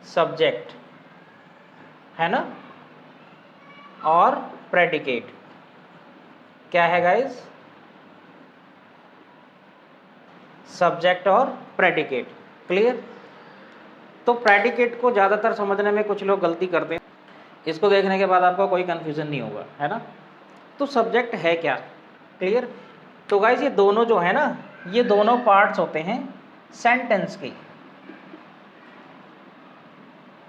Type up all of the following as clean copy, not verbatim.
Subject, है ना, और प्रेडिकेट। क्या है गाइस? सब्जेक्ट और प्रेडिकेट। क्लियर? तो प्रेडिकेट को ज़्यादातर समझने में कुछ लोग गलती करते हैं, इसको देखने के बाद आपको कोई कन्फ्यूज़न नहीं होगा, है ना। तो सब्जेक्ट है क्या? क्लियर? तो गाइस ये दोनों जो है ना, ये दोनों पार्ट्स होते हैं सेंटेंस के,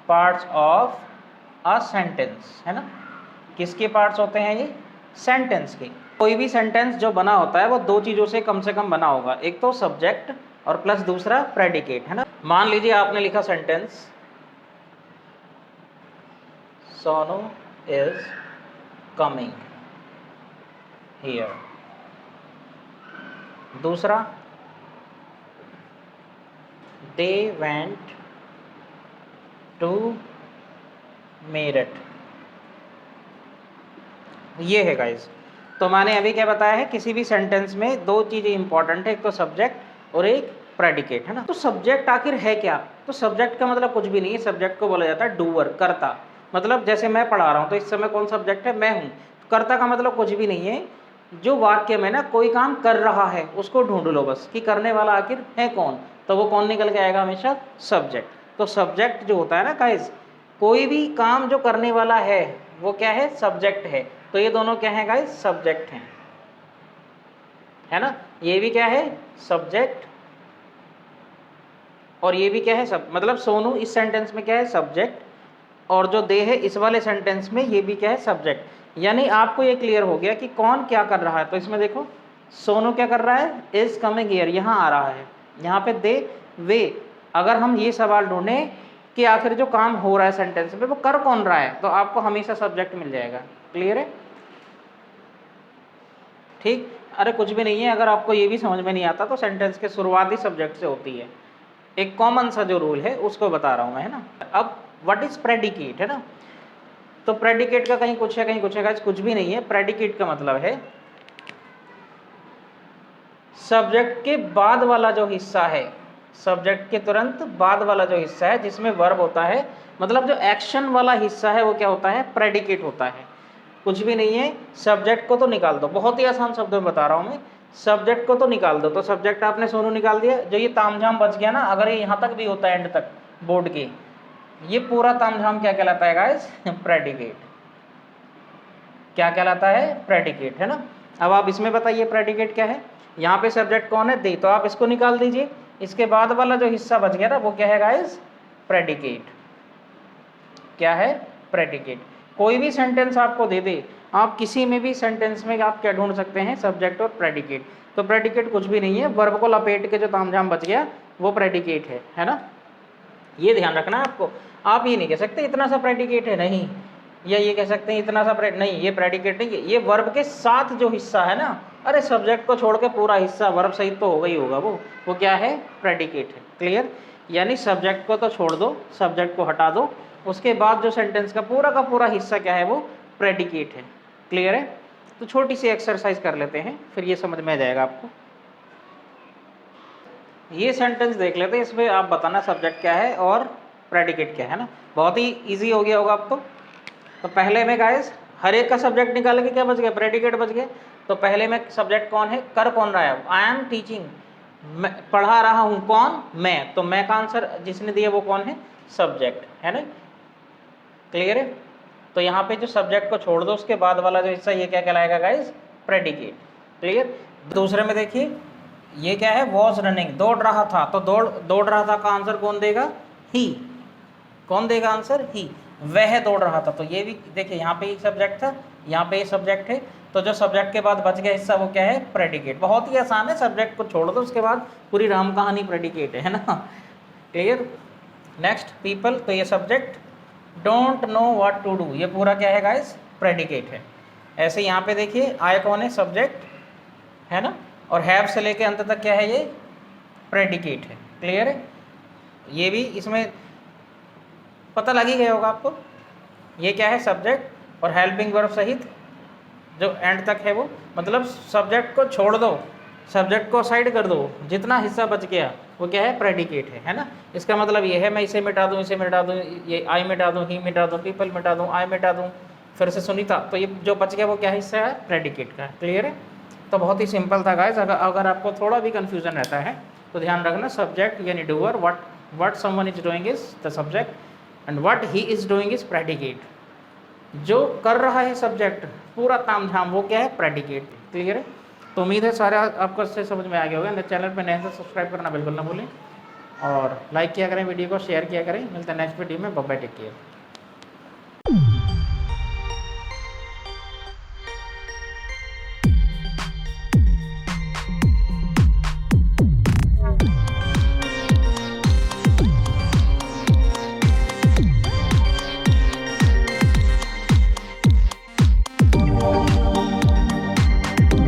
पार्ट्स ऑफ अ सेंटेंस, है ना। किसके पार्ट्स होते हैं ये? सेंटेंस के। कोई भी सेंटेंस जो बना होता है वो दो चीज़ों से कम बना होगा, एक तो सब्जेक्ट और प्लस दूसरा प्रेडिकेट, है ना। मान लीजिए आपने लिखा sentence, Sonu is coming here. दूसरा, दे वेंट टू मेरठ। ये है गाइस। तो मैंने अभी क्या बताया है, किसी भी सेंटेंस में दो चीज़ें इंपॉर्टेंट है, एक तो सब्जेक्ट और एक प्रेडिकेट, है ना। तो सब्जेक्ट आखिर है क्या? तो सब्जेक्ट का मतलब कुछ भी नहीं है, सब्जेक्ट को बोला जाता है डूअर, कर्ता। मतलब जैसे मैं पढ़ा रहा हूँ तो इस समय कौन सब्जेक्ट है? मैं हूँ। कर्ता का मतलब कुछ भी नहीं है, जो वाक्य में ना कोई काम कर रहा है उसको ढूंढ लो बस, कि करने वाला आखिर है कौन, तो वो कौन निकल के आएगा? हमेशा सब्जेक्ट। तो सब्जेक्ट जो होता है ना गाइस, कोई भी काम जो करने वाला है वो क्या है? सब्जेक्ट है। तो ये दोनों क्या है गाइस? सब्जेक्ट हैं, है ना। ये भी क्या है? सब्जेक्ट, और ये भी क्या है? सब, मतलब सोनू इस सेंटेंस में क्या है? सब्जेक्ट, और जो दे है इस वाले सेंटेंस में ये भी क्या है? सब्जेक्ट। यानी आपको ये क्लियर हो गया कि कौन क्या कर रहा है। तो इसमें देखो, सोनू क्या कर रहा है? इज कमिंग हियर, यहाँ आ रहा है। यहाँ पे दे, वे। अगर हम ये सवाल ढूंढें कि आखिर जो काम हो रहा है सेंटेंस में वो कर कौन रहा है, तो आपको हमेशा सब्जेक्ट मिल जाएगा। क्लियर है? ठीक। अरे कुछ भी नहीं है, अगर आपको ये भी समझ में नहीं आता तो सेंटेंस के शुरुआत ही सब्जेक्ट से होती है। एक कॉमन सा जो रूल है उसको बता रहा हूँ मैं, है ना। अब व्हाट इज प्रेडिकेट, है ना। तो प्रेडिकेट का कहीं कुछ है कहीं कुछ है, गाइस कुछ भी नहीं है। प्रेडिकेट का मतलब है सब्जेक्ट के बाद वाला जो हिस्सा है, सब्जेक्ट के तुरंत बाद वाला जो हिस्सा है जिसमें वर्ब होता है, मतलब जो एक्शन वाला हिस्सा है वो क्या होता है? प्रेडिकेट होता है। कुछ भी नहीं है। सब्जेक्ट को तो निकाल दो, बहुत ही आसान शब्दों में बता रहा हूँ मैं, सब्जेक्ट को तो निकाल दो। तो सब्जेक्ट आपने सोनू निकाल दिया, जो ये तामझाम बच गया ना, अगर ये यहाँ तक भी होता है एंड तक बोर्ड के, ये पूरा तामझाम क्या कहलाता है गाइस? प्रेडिकेट। क्या कहलाता है? प्रेडिकेट, है ना। अब आप इसमें बताइए प्रेडिकेट क्या है। यहाँ पे सब्जेक्ट कौन है? दे, तो आप इसको निकाल दीजिए। इसके बाद वाला जो हिस्सा बच गया ना वो क्या है गाइस? प्रेडिकेट। क्या है? प्रेडिकेट। कोई भी सेंटेंस आपको दे दे, आप किसी में भी सेंटेंस में आप क्या ढूंढ सकते हैं? सब्जेक्ट और प्रेडिकेट। तो प्रेडिकेट कुछ भी नहीं है, वर्ब को लपेट के जो तामझाम बच गया वो प्रेडिकेट है ना। ये ध्यान रखना है आपको। आप ये नहीं कह सकते इतना सा प्रेडिकेट है, नहीं, या ये कह सकते हैं इतना सा नहीं, ये प्रेडिकेट नहीं है। ये वर्ब के साथ जो हिस्सा है ना, अरे सब्जेक्ट को छोड़ के पूरा हिस्सा वर्ब सहित तो होगा ही होगा, वो क्या है? प्रेडिकेट है। क्लियर? यानी सब्जेक्ट को तो छोड़ दो, सब्जेक्ट को हटा दो, उसके बाद जो सेंटेंस का पूरा हिस्सा क्या है? वो प्रेडिकेट है। क्लियर है? तो छोटी सी एक्सरसाइज कर लेते हैं, फिर ये समझ में आ जाएगा आपको। ये सेंटेंस देख लेते हैं, इसमें आप बताना सब्जेक्ट क्या है और प्रेडिकेट क्या है ना। बहुत ही इजी हो गया होगा अब तो पहले में गाइस हर एक का सब्जेक्ट निकाल के क्या बच गया? प्रेडिकेट बच गया। तो पहले में सब्जेक्ट कौन है? कर कौन रहा है? आई एम टीचिंग, मैं पढ़ा रहा हूँ। कौन? मैं। तो मैं का आंसर जिसने दिया वो कौन है? सब्जेक्ट, है ना। क्लियर है? तो यहाँ पे जो सब्जेक्ट को छोड़ दो, उसके बाद वाला जो हिस्सा ये क्या कहलाएगा गाइस? प्रेडिकेट। क्लियर? दूसरे में देखिए, ये क्या है? वॉज रनिंग, दौड़ रहा था। तो दौड़ रहा था का आंसर कौन देगा? ही। कौन देगा आंसर? ही। वह दौड़ रहा था। तो ये भी देखिए, यहाँ पे एक सब्जेक्ट था, यहाँ पे एक सब्जेक्ट है, तो जो सब्जेक्ट के बाद बच गया हिस्सा वो क्या है? प्रेडिकेट। बहुत ही आसान है, सब्जेक्ट को छोड़ दो, उसके बाद पूरी राम कहानी प्रेडिकेट है ना। क्लियर? नेक्स्ट, पीपल, तो ये subject, don't know what to do, ये पूरा क्या है गाइस? प्रेडिकेट है। ऐसे यहाँ पे देखिए, आय कौन है? सब्जेक्ट, है ना, और हैव से लेके अंत तक क्या है? ये प्रेडिकेट है। क्लियर है? ये भी इसमें पता लग ही गया होगा आपको। ये क्या है? सब्जेक्ट और हेल्पिंग वर्ब सहित जो एंड तक है वो, मतलब सब्जेक्ट को छोड़ दो, सब्जेक्ट को साइड कर दो, जितना हिस्सा बच गया वो क्या है, प्रेडिकेट है ना। इसका मतलब ये है मैं इसे मिटा दूँ, इसे मिटा दूँ, ये आई मिटा दूँ, ही मिटा दूँ, पीपल मिटा दूँ, आई मिटा दूँ, फिर से सुनीता, तो ये जो बच गया वो क्या हिस्सा है, प्रेडिकेट का है। क्लियर है। तो बहुत ही सिंपल था गाइस। अगर आपको थोड़ा भी कन्फ्यूजन रहता है तो ध्यान रखना, सब्जेक्ट यानी doer, what someone is doing is the subject and what he is doing is predicate. जो कर रहा है सब्जेक्ट पूरा ताम झाम वो क्या है, प्रेडिकेट। क्लियर है। तो उम्मीद है सारे आपको इससे समझ में आ गया होगा। चैनल पर नए से सब्सक्राइब करना बिल्कुल ना भूलें और लाइक किया करें वीडियो को, शेयर किया करें। मिलते हैं नेक्स्ट वीडियो में। Bye bye, take care.